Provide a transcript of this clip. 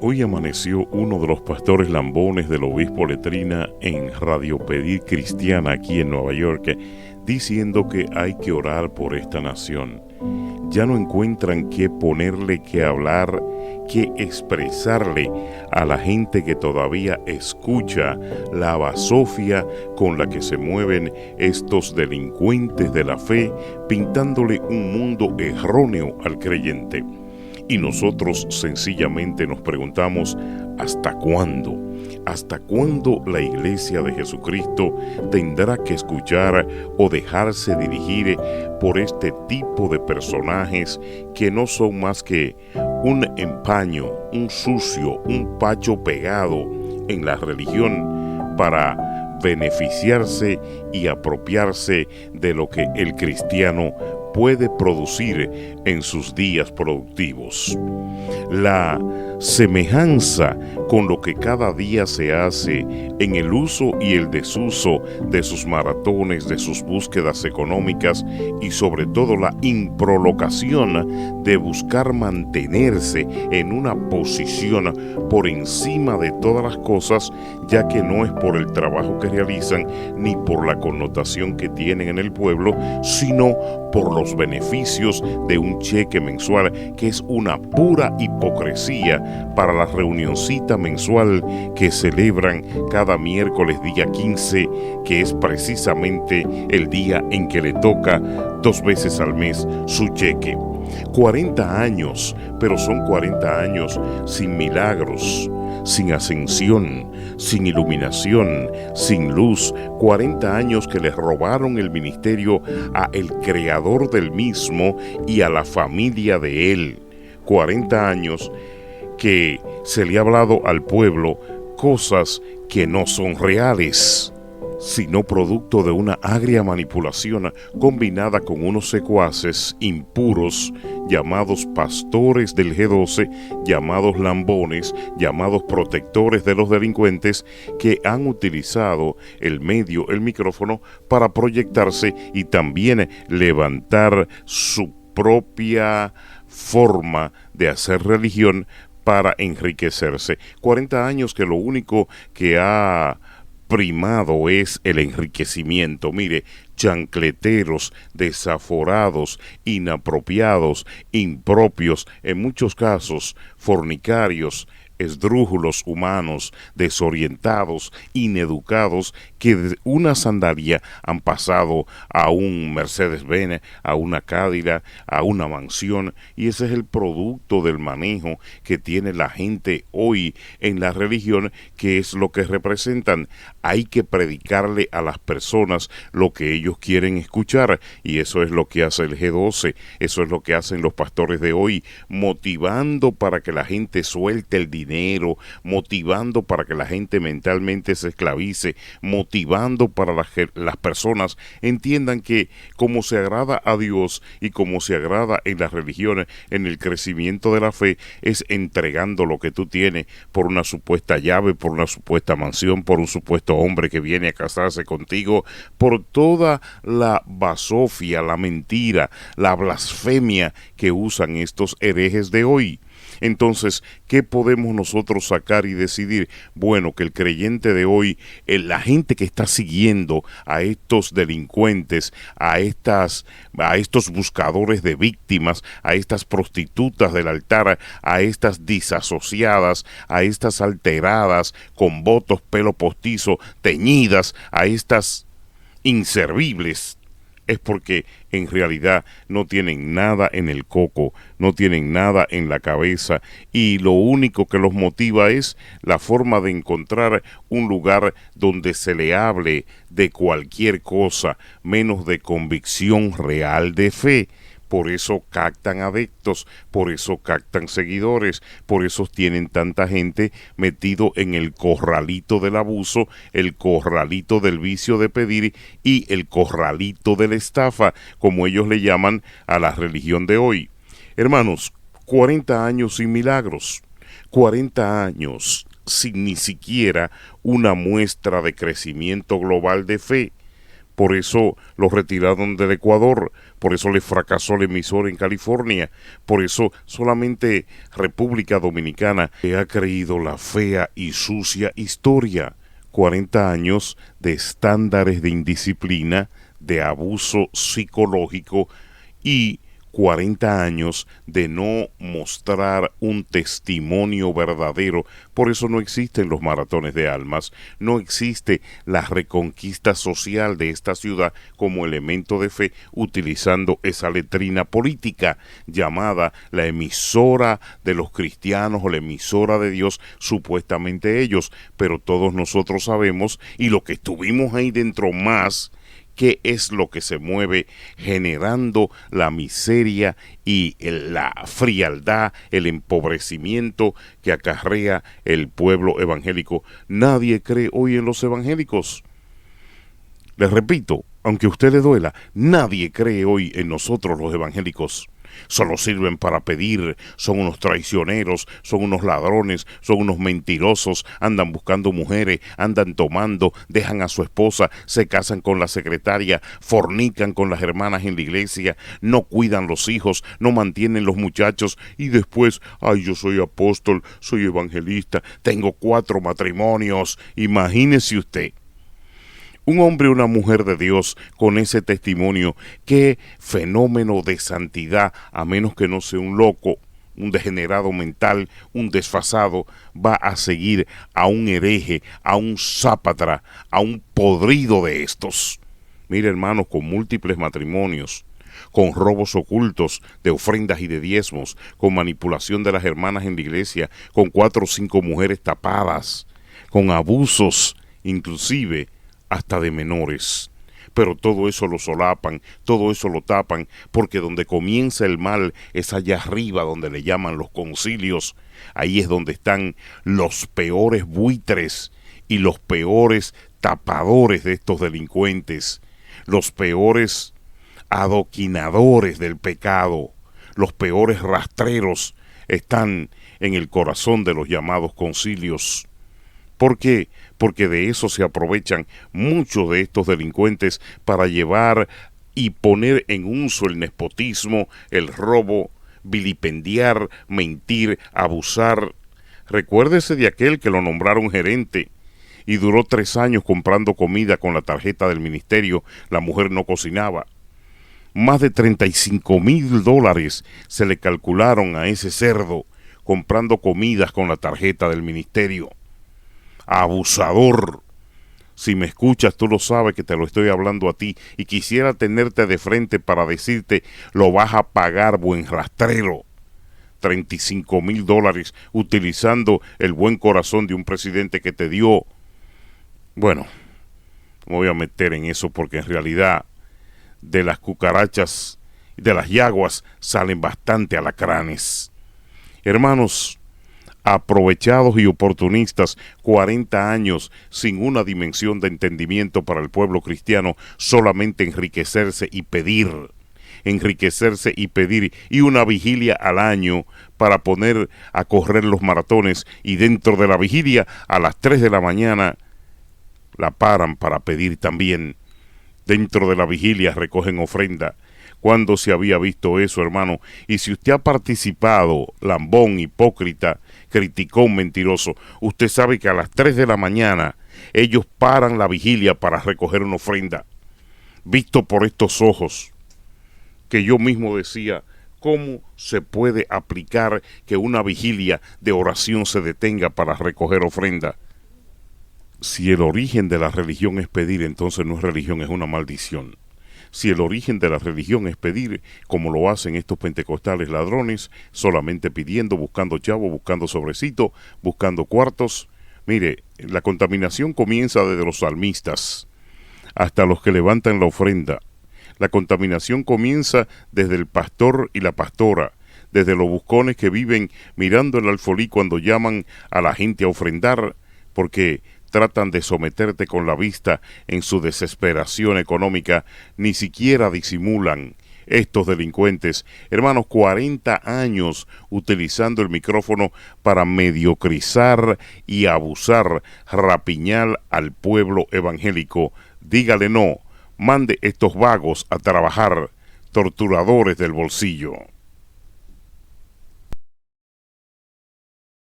Hoy amaneció uno de los pastores lambones del obispo Letrina en Radio Pedir Cristiana aquí en Nueva York, diciendo que hay que orar por esta nación. Ya no encuentran qué ponerle, qué hablar, qué expresarle a la gente que todavía escucha la basofia con la que se mueven estos delincuentes de la fe, pintándole un mundo erróneo al creyente. Y nosotros sencillamente nos preguntamos, ¿hasta cuándo? ¿Hasta cuándo la Iglesia de Jesucristo tendrá que escuchar o dejarse dirigir por este tipo de personajes que no son más que un empaño, un sucio, un pacho pegado en la religión para beneficiarse y apropiarse de lo que el cristiano puede producir en sus días productivos? La semejanza con lo que cada día se hace en el uso y el desuso de sus maratones, de sus búsquedas económicas y sobre todo la improlocación de buscar mantenerse en una posición por encima de todas las cosas, ya que no es por el trabajo que realizan ni por la connotación que tienen en el pueblo, sino por los beneficios de un cheque mensual, que es una pura hipocresía para la reunioncita mensual que celebran cada miércoles día 15, que es precisamente el día en que le toca 2 veces al mes su cheque. 40 años, pero son 40 años sin milagros, sin ascensión, sin iluminación, sin luz. 40 años que le robaron el ministerio a el creador del mismo y a la familia de él. 40 años que se le ha hablado al pueblo cosas que no son reales, sino producto de una agria manipulación combinada con unos secuaces impuros llamados pastores del G12, llamados lambones, llamados protectores de los delincuentes, que han utilizado el medio, el micrófono, para proyectarse y también levantar su propia forma de hacer religión para enriquecerse. 40 años que lo único que ha primado es el enriquecimiento. Mire, chancleteros, desaforados, inapropiados, impropios, en muchos casos fornicarios, esdrújulos humanos, desorientados, ineducados, que de una sandalia han pasado a un Mercedes-Benz, a una Cadillac, a una mansión, y ese es el producto del manejo que tiene la gente hoy en la religión, que es lo que representan. Hay que predicarle a las personas lo que ellos quieren escuchar, y eso es lo que hace el G12, eso es lo que hacen los pastores de hoy, motivando para que la gente suelte el dinero, motivando para que la gente mentalmente se esclavice, motivando para las personas entiendan que como se agrada a Dios y como se agrada en las religiones, en el crecimiento de la fe, es entregando lo que tú tienes por una supuesta llave, por una supuesta mansión, por un supuesto hombre que viene a casarse contigo, por toda la basofia, la mentira, la blasfemia que usan estos herejes de hoy. Entonces, ¿qué podemos nosotros sacar y decidir? Bueno, que el creyente de hoy, la gente que está siguiendo a estos delincuentes, a estos buscadores de víctimas, a estas prostitutas del altar, a estas disasociadas, a estas alteradas con votos, pelo postizo, teñidas, a estas inservibles, es porque en realidad no tienen nada en el coco, no tienen nada en la cabeza, y lo único que los motiva es la forma de encontrar un lugar donde se le hable de cualquier cosa, menos de convicción real de fe. Por eso captan adeptos, por eso captan seguidores, por eso tienen tanta gente metido en el corralito del abuso, el corralito del vicio de pedir y el corralito de la estafa, como ellos le llaman a la religión de hoy. Hermanos, 40 años sin milagros, 40 años sin ni siquiera una muestra de crecimiento global de fe. Por eso lo retiraron del Ecuador, por eso le fracasó la emisora en California, por eso solamente República Dominicana ha creído la fea y sucia historia. 40 años de estándares de indisciplina, de abuso psicológico y 40 años de no mostrar un testimonio verdadero. Por eso no existen los maratones de almas, no existe la reconquista social de esta ciudad como elemento de fe, utilizando esa letrina política llamada la emisora de los cristianos o la emisora de Dios, supuestamente ellos, pero todos nosotros sabemos, y lo que estuvimos ahí dentro más, qué es lo que se mueve generando la miseria y la frialdad, el empobrecimiento que acarrea el pueblo evangélico. Nadie cree hoy en los evangélicos. Les repito, aunque a usted le duela, nadie cree hoy en nosotros los evangélicos. Solo sirven para pedir, son unos traicioneros, son unos ladrones, son unos mentirosos, andan buscando mujeres, andan tomando, dejan a su esposa, se casan con la secretaria, fornican con las hermanas en la iglesia, no cuidan los hijos, no mantienen los muchachos y después, ay, yo soy apóstol, soy evangelista, tengo 4 matrimonios, imagínese usted. Un hombre o una mujer de Dios con ese testimonio, qué fenómeno de santidad, a menos que no sea un loco, un degenerado mental, un desfasado, va a seguir a un hereje, a un zápatra, a un podrido de estos. Mire, hermanos, con múltiples matrimonios, con robos ocultos de ofrendas y de diezmos, con manipulación de las hermanas en la iglesia, con 4 o 5 mujeres tapadas, con abusos, inclusive hasta de menores. Pero todo eso lo solapan, todo eso lo tapan, porque donde comienza el mal es allá arriba, donde le llaman los concilios. Ahí es donde están los peores buitres y los peores tapadores de estos delincuentes, los peores adoquinadores del pecado, los peores rastreros están en el corazón de los llamados concilios. ¿Por qué? Porque de eso se aprovechan muchos de estos delincuentes para llevar y poner en uso el nepotismo, el robo, vilipendiar, mentir, abusar. Recuérdese de aquel que lo nombraron gerente y duró 3 años comprando comida con la tarjeta del ministerio. La mujer no cocinaba. Más de $35,000 se le calcularon a ese cerdo comprando comidas con la tarjeta del ministerio. Abusador. Si me escuchas, tú lo sabes que te lo estoy hablando a ti y quisiera tenerte de frente para decirte, lo vas a pagar, buen rastrero. $35,000 utilizando el buen corazón de un presidente que te dio. Bueno, me voy a meter en eso porque en realidad de las cucarachas y de las yaguas salen bastante alacranes. Hermanos, aprovechados y oportunistas, 40 años sin una dimensión de entendimiento para el pueblo cristiano, solamente enriquecerse y pedir, y una vigilia al año para poner a correr los maratones, y dentro de la vigilia a las 3 de la mañana la paran para pedir también. Dentro de la vigilia recogen ofrenda. ¿Cuándo se había visto eso, hermano? Y si usted ha participado, lambón, hipócrita, criticón, mentiroso, usted sabe que a las 3 de la mañana ellos paran la vigilia para recoger una ofrenda. Visto por estos ojos, que yo mismo decía, ¿cómo se puede aplicar que una vigilia de oración se detenga para recoger ofrenda? Si el origen de la religión es pedir, entonces no es religión, es una maldición. Si el origen de la religión es pedir, como lo hacen estos pentecostales ladrones, solamente pidiendo, buscando chavo, buscando sobrecito, buscando cuartos. Mire, la contaminación comienza desde los salmistas hasta los que levantan la ofrenda. La contaminación comienza desde el pastor y la pastora, desde los buscones que viven mirando el alfolí cuando llaman a la gente a ofrendar, porque tratan de someterte con la vista en su desesperación económica, ni siquiera disimulan estos delincuentes. Hermanos, 40 años utilizando el micrófono para mediocrizar y abusar, rapiñar al pueblo evangélico. Dígale no, mande estos vagos a trabajar, torturadores del bolsillo.